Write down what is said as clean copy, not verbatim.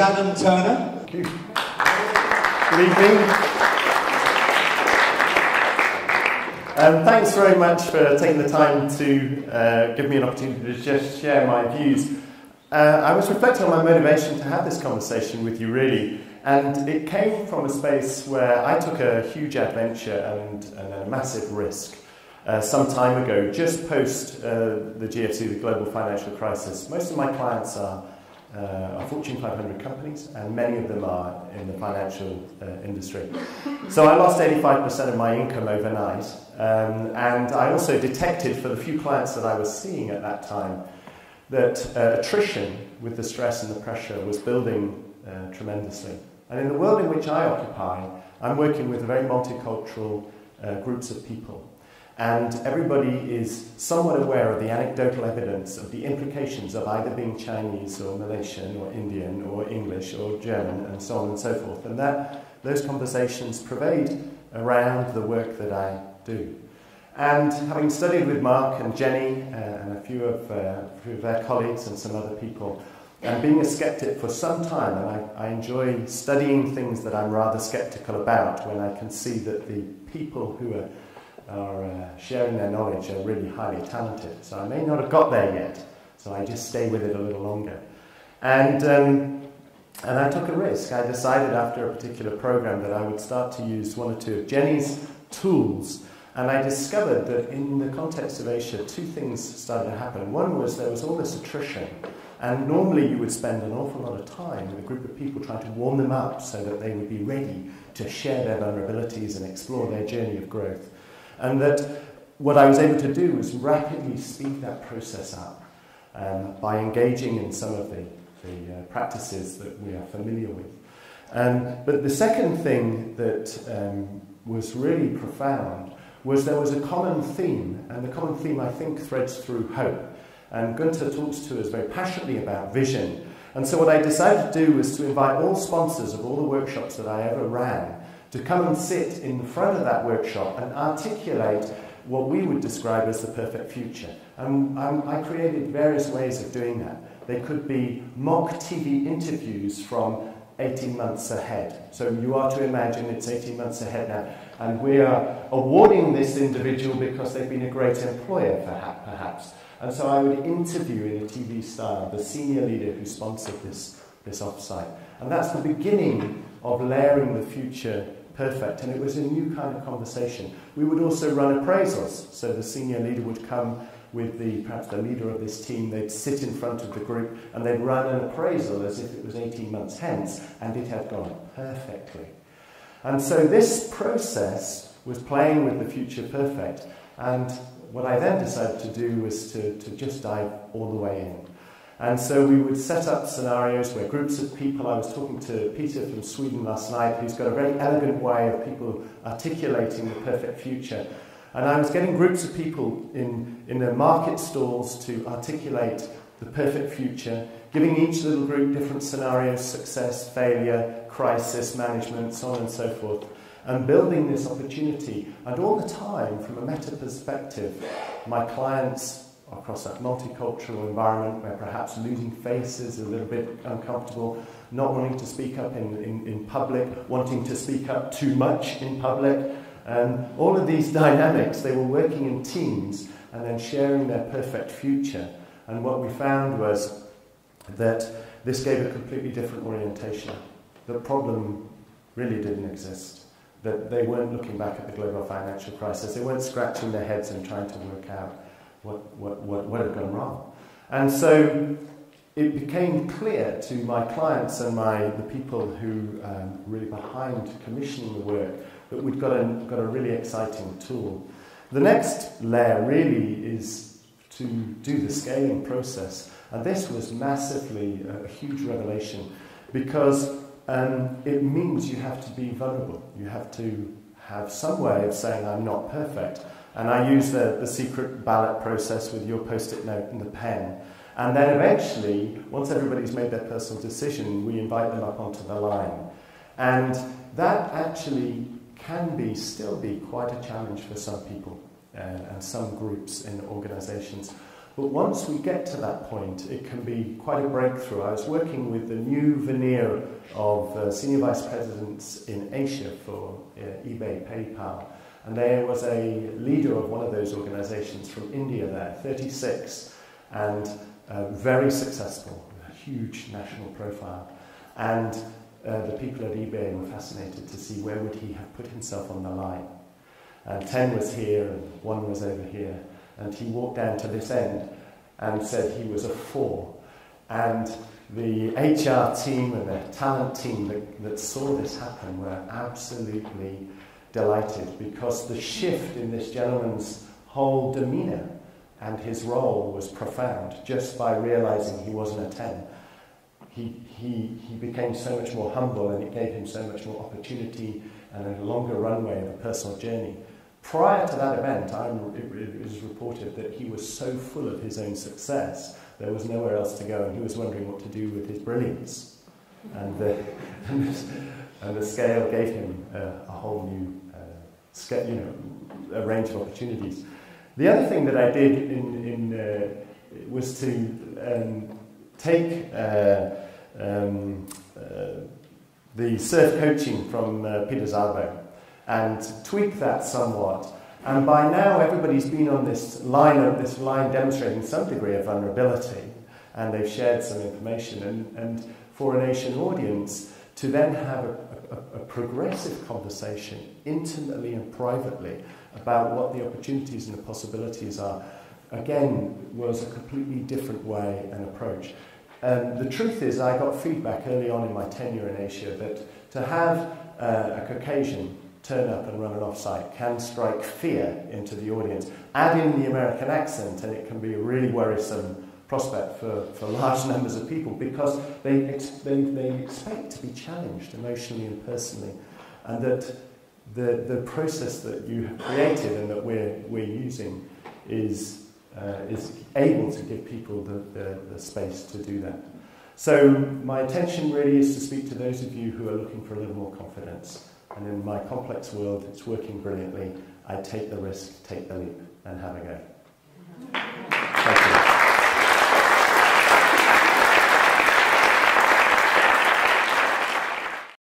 Adam Turner. Thank you. Good evening. Thanks very much for taking the time to give me an opportunity to just share my views. I was reflecting on my motivation to have this conversation with you, really, and it came from a space where I took a huge adventure and a massive risk some time ago, just post the GFC, the global financial crisis. Most of my clients are Fortune 500 companies, and many of them are in the financial industry. So I lost 85% of my income overnight, and I also detected for the few clients that I was seeing at that time that attrition with the stress and the pressure was building tremendously. And in the world in which I occupy, I'm working with very multicultural groups of people. And everybody is somewhat aware of the anecdotal evidence of the implications of either being Chinese or Malaysian or Indian or English or German and so on and so forth. And those conversations pervade around the work that I do. And having studied with Mark and Jenny and a few of their colleagues and some other people, and being a skeptic for some time, and I enjoy studying things that I'm rather skeptical about when I can see that the people who are sharing their knowledge are really highly talented. So I may not have got there yet, so I just stay with it a little longer. And I took a risk. I decided after a particular program that I would start to use one or two of Jenny's tools, and I discovered that in the context of Asia, two things started to happen. One was there was all this attrition, and normally you would spend an awful lot of time with a group of people trying to warm them up so that they would be ready to share their vulnerabilities and explore their journey of growth. And that what I was able to do was rapidly speed that process up by engaging in some of the practices that we are familiar with. But the second thing that was really profound was there was a common theme, and the common theme, I think, threads through hope. And Gunther talks to us very passionately about vision. And so what I decided to do was to invite all sponsors of all the workshops that I ever ran to come and sit in the front of that workshop and articulate what we would describe as the perfect future. And I created various ways of doing that. They could be mock TV interviews from 18 months ahead. So you are to imagine it's 18 months ahead now, and we are awarding this individual because they've been a great employer, perhaps. And so I would interview in a TV style the senior leader who sponsored this offsite. And that's the beginning of layering the future perfect, and it was a new kind of conversation. We would also run appraisals, so the senior leader would come with perhaps the leader of this team, they'd sit in front of the group and they'd run an appraisal as if it was 18 months hence, and it had gone perfectly. And so this process was playing with the future perfect, and what I then decided to do was to just dive all the way in. And so we would set up scenarios where groups of people, I was talking to Peter from Sweden last night, who's got a very elegant way of people articulating the perfect future. And I was getting groups of people in their market stalls to articulate the perfect future, giving each little group different scenarios, success, failure, crisis, management, so on and so forth, and building this opportunity. And all the time, from a meta perspective, my clients across that multicultural environment where perhaps losing face is a little bit uncomfortable, not wanting to speak up in public, wanting to speak up too much in public, all of these dynamics, they were working in teams and then sharing their perfect future. And what we found was that this gave a completely different orientation. The problem really didn't exist. That they weren't looking back at the global financial crisis. They weren't scratching their heads and trying to work out what had gone wrong. And so it became clear to my clients and the people who really behind commissioning the work that we'd got a really exciting tool. The next layer really is to do the scaling process. And this was massively a huge revelation, because it means you have to be vulnerable. You have to have some way of saying, I'm not perfect. And I use the secret ballot process with your post-it note and the pen. And then eventually, once everybody's made their personal decision, we invite them up onto the line. And that actually can still be quite a challenge for some people and some groups in organizations. But once we get to that point, it can be quite a breakthrough. I was working with the new veneer of senior vice presidents in Asia for eBay, PayPal, and there was a leader of one of those organizations from India there, 36, and very successful, a huge national profile. And the people at eBay were fascinated to see where would he have put himself on the line. And 10 was here and 1 was over here. And he walked down to this end and said he was a 4. And the HR team and the talent team that saw this happen were absolutely delighted, because the shift in this gentleman's whole demeanour and his role was profound. Just by realising he wasn't a 10, he became so much more humble, and it gave him so much more opportunity and a longer runway of a personal journey. Prior to that event, it was reported that he was so full of his own success, there was nowhere else to go, and he was wondering what to do with his brilliance. And the scale gave him a whole new a range of opportunities. The other thing that I did was to take the surf coaching from Peter Szabo and tweak that somewhat. And by now, everybody's been on this line demonstrating some degree of vulnerability, and they've shared some information. And for an Asian audience, to then have a progressive conversation, intimately and privately, about what the opportunities and the possibilities are, again, was a completely different way and approach. The truth is, I got feedback early on in my tenure in Asia that to have a Caucasian turn up and run an offsite can strike fear into the audience. Add in the American accent and it can be a really worrisome prospect for large numbers of people, because they expect to be challenged emotionally and personally, and that the process that you have created and that we're using is able to give people the space to do that. So my intention really is to speak to those of you who are looking for a little more confidence. And in my complex world, it's working brilliantly. I take the risk, take the leap, and have a go.